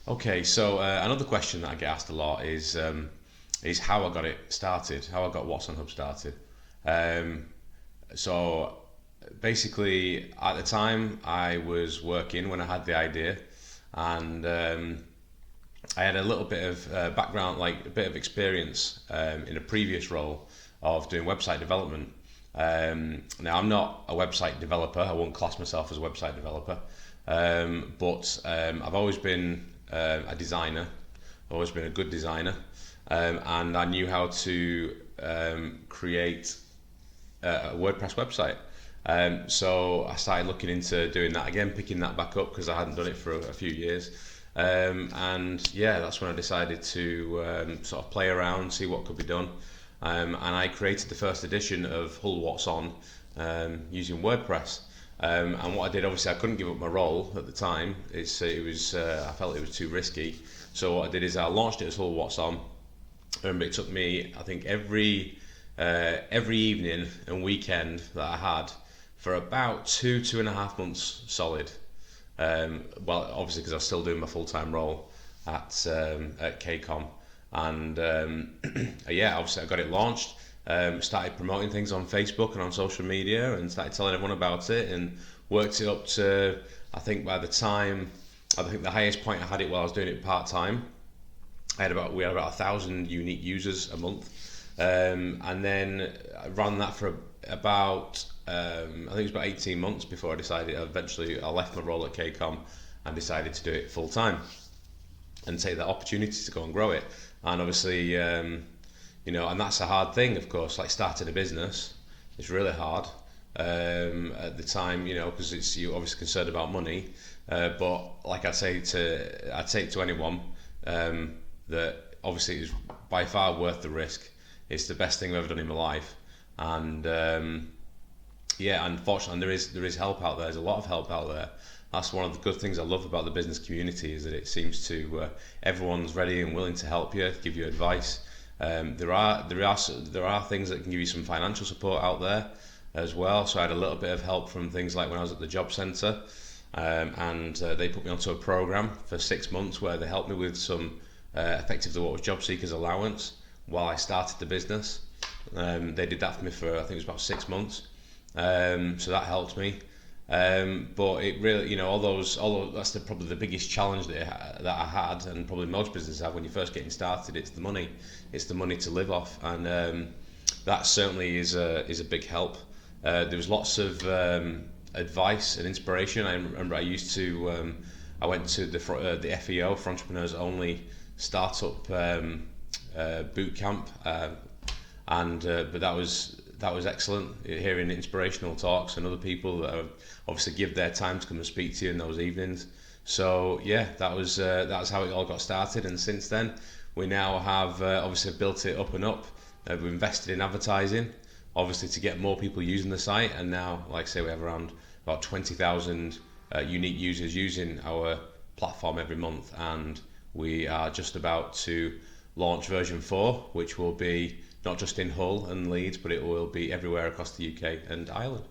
Okay, so another question that I get asked a lot is how I got it started, how I got What's on Hub started. Um, so basically, at the time, I was working when I had the idea, and I had a little bit of background, like a bit of experience in a previous role of doing website development. Now, I'm not a website developer. I won't class myself as a website developer, but I've always been a designer. I've always been a good designer, and I knew how to create a WordPress website. So I started looking into doing that again, picking that back up because I hadn't done it for a few years. And yeah, that's when I decided to sort of play around, see what could be done. And I created the first edition of Hull What's On using WordPress. And what I did, obviously, I couldn't give up my role at the time. It was I felt it was too risky. So what I did is I launched it as Hull What's On. It took me, I think, every evening and weekend that I had for about 2.5 months solid. Well, obviously because I was still doing my full time role at KCOM, and yeah, obviously I got it launched. Started promoting things on Facebook and on social media, and started telling everyone about it, and worked it up to, I think by the time, I think the highest point I had it while I was doing it part time. We had about 1,000 unique users a month, and then I ran that for about I think it was about 18 months before I decided. Eventually, I left my role at KCOM and decided to do it full time and take that opportunity to go and grow it. And obviously, and that's a hard thing, of course. Like starting a business, it's really hard at the time, because it's you're obviously concerned about money. But like I'd say to anyone. That obviously is by far worth the risk. It's the best thing I've ever done in my life, and yeah, unfortunately, there is help out there. There's a lot of help out there. That's one of the good things I love about the business community is that it seems to everyone's ready and willing to help you, give you advice. There are things that can give you some financial support out there as well. So I had a little bit of help from things like when I was at the job centre, and they put me onto a program for 6 months where they helped me with some effectively what was job seekers allowance while I started the business. They did that for me for I think it was about 6 months, so that helped me. But it really, although that's probably the biggest challenge that I had, and probably most businesses have when you're first getting started. It's the money to live off, and that certainly is a big help. There was lots of advice and inspiration. I remember I went to the FEO for Entrepreneurs Only startup boot camp, and but that was excellent. Hearing inspirational talks and other people that have obviously give their time to come and speak to you in those evenings. So yeah, that's how it all got started. And since then, we now have obviously built it up and up. We've invested in advertising, obviously to get more people using the site. And now, like I say, we have around about 20,000 unique users using our platform every month, and we are just about to launch version 4, which will be not just in Hull and Leeds, but it will be everywhere across the UK and Ireland.